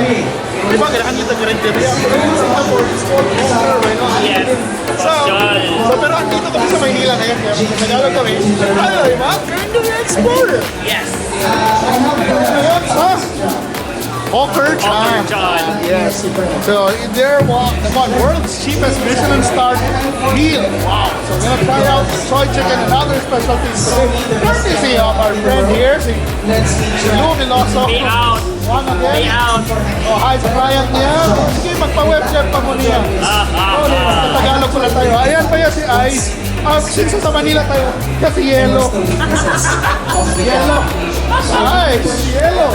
Di ba, kailangan dito Karenderia Singapore is called Hawker, right? Yes. So, pero andito kami sa Maynila ngayon, kaya Tagalog kami. Ano, di ba? Karenderia Explorer. Yes. Ngayon sa Hawker Chan. Yes. So, they're the world's cheapest Michelin-starred meal. Wow. So, we're gonna try out the soy chicken and other specialties today. Courtesy of our friend here, si Lou Veloso. Be out. One again. Be out. Oh, hi sa client niya. Sige, magpa-webcam pa mo niya. Oh, Tagalog pala tayo. Ayan pa yan si Ice. Since sa Manila tayo, kasi yellow. Yellow. Ice. Yellow.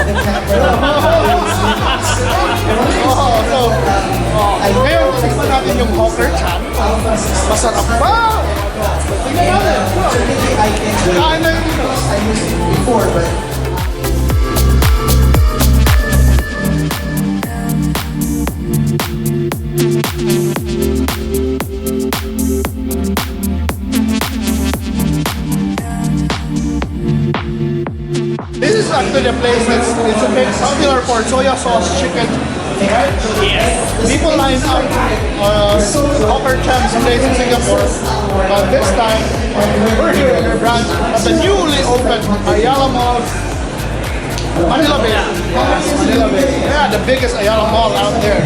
Ngayon, tikman natin yung Hawker Chan. Masarap pa! Tingnan natin. Kain na yun dito. This is actually a place it's a big popular for soya sauce chicken. Right? Yes. People line up Hawker Chan's place in Singapore, but this time we're here in our branch at the newly opened Ayala Malls Manila Bay. Manila Bay. Yeah, the biggest Ayala Mall out there.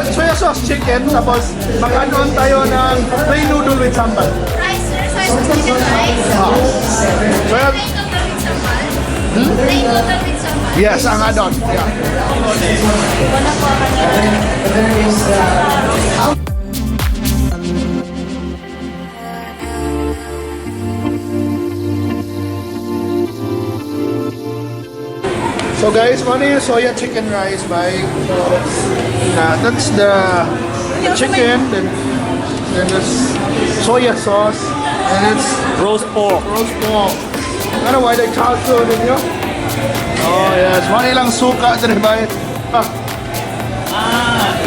Soya sauce chicken, tapos mag-add-on tayo ng plain noodle with sambal. Rice, sir. Soy sauce chicken rice. Soya, Plain noodle with sambal. Plain noodle with sambal. yes, ang add-on. Yeah. Wala po ako. So guys, ano yung soya chicken rice by that's the chicken, then there's soya sauce, and it's Roast pork. roast pork. Ano why they calcio ninyo? Oh yes, one ilang suka din ba?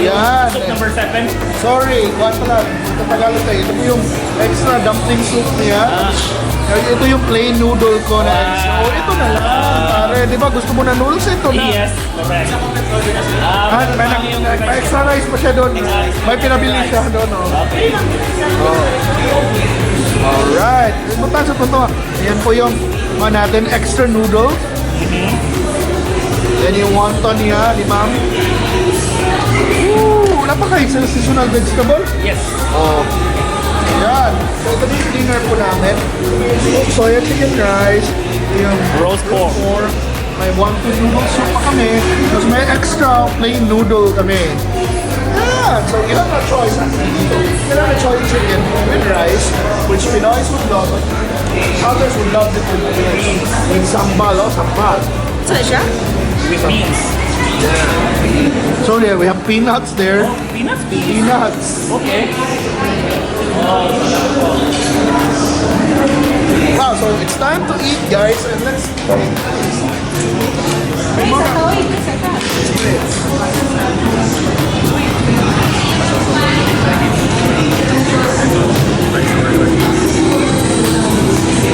Yan. Soup number 7. Sorry, kuhan pala. Tagalog tayo. Ito po yung extra dumpling soup niya. Ito yung plain noodle ko na extra. Oh, ito na lang. Pare, di ba gusto mo na noodles? Ito na. Yes, correct. May extra rice pa siya doon. May pinabili siya doon. Alright. Punta sa punto. Ayan po yung natin extra noodle. Yan yung wonton niya ni ma'am. Wala pa kayo sa seasonal vegetable? Yes. Oh. Yan. So ito yung dinner po namin. Soya chicken rice. Yung Roast pork. May wonton noodle soup pa kami. Tapos may extra plain noodle kami. Yeah. So you have a choice. You have a choice chicken with rice, which Pinoys would love. Others would love it with sambal or sambal. Saan siya? With beans. So yeah, we have peanuts there. Peanuts? Peanuts. Okay. Wow, so it's time to eat, guys, and let's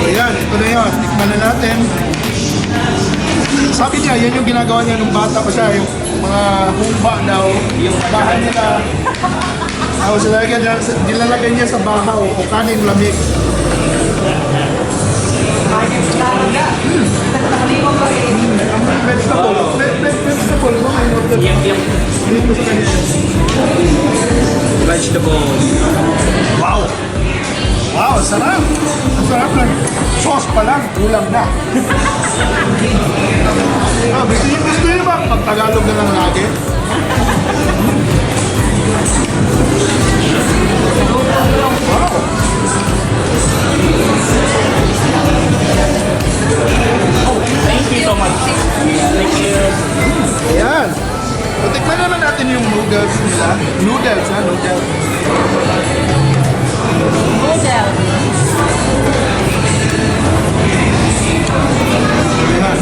ayan, ito na yun. Tikman na natin. Sabi niya, yan yung ginagawa niya nung bata pa siya, yung mga humba daw, yung bahay nila. Tapos nilalagay niya sa bahaw o kanin lamig. Vegetable, no? Vegetables. Wow! Wow, sarap! Ang sarap lang. Sauce pa lang, ulam na. Gusto niyo ba pag-Tagalog na lang lagi? Wow! Thank you so much. Thank you. Ayan. So, tikman naman natin yung noodles nila. Noodles, ha? Noodles. Ayan.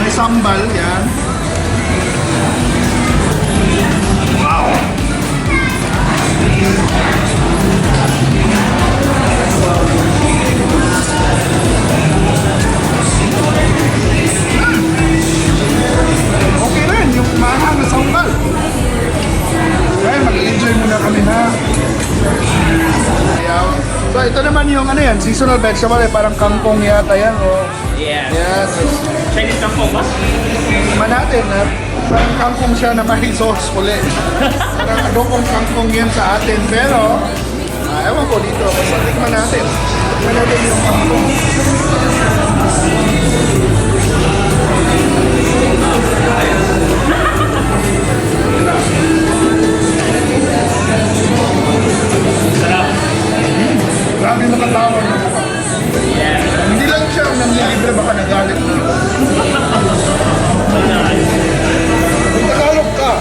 May sambal, yan. Wow! yung ano yan, seasonal vegetable eh, parang kangkong yata yan. Oh. Yes. Yan. Chinese kangkong ba? Man natin, parang kangkong siya na may sauce ulit. Parang adobong kangkong yan sa atin. Pero, ewan ko dito, basta tikman natin. Tikman natin yung kangkong. Sarap. Grabe nakatawag. Yes. Hindi lang siya nanlilibre, baka nagalit. Kung Tagalog ka.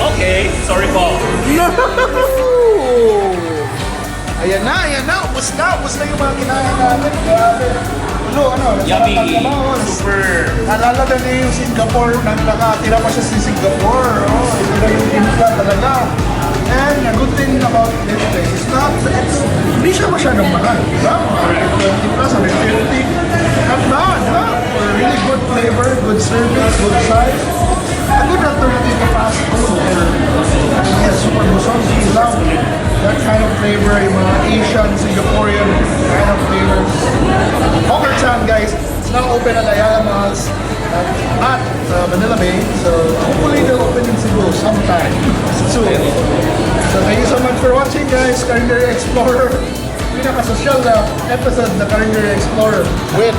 Okay, sorry po. No! Ayan na. Ubus na yung mga kinain namin. Grabe. Ano, Yummy. nasarap ang Super. Naalala na niya yung Singapore, nakatira pa siya sa Singapore. Oh, ito na yung impla talaga. And the good thing about this place is hindi siya masyadong mahal. Diba? 20 plus, 150. Not bad, ha? For really good flavor, good service, good size. A good alternative to fast food. Yes, super busog. We love that kind of flavor, yung mga Asian, Singaporean kind of flavors. Chan, guys, it's now open at Ayala Malls at Manila Bay. So hopefully they'll open in Cebu sometime soon. So thank you so much for watching, guys. Karenderia Explorer. Pinaka-social na episode na Karenderia Explorer with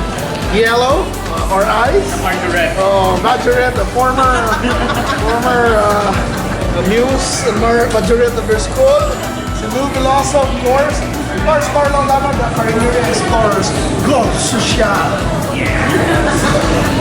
Yellow or Ice. Margaret. Oh, Majorette, the former muse and Majorette of your school. Cebu Veloso, of course. Mars Marlon lamang the Karenderia Explorers. Go Social! Yeah.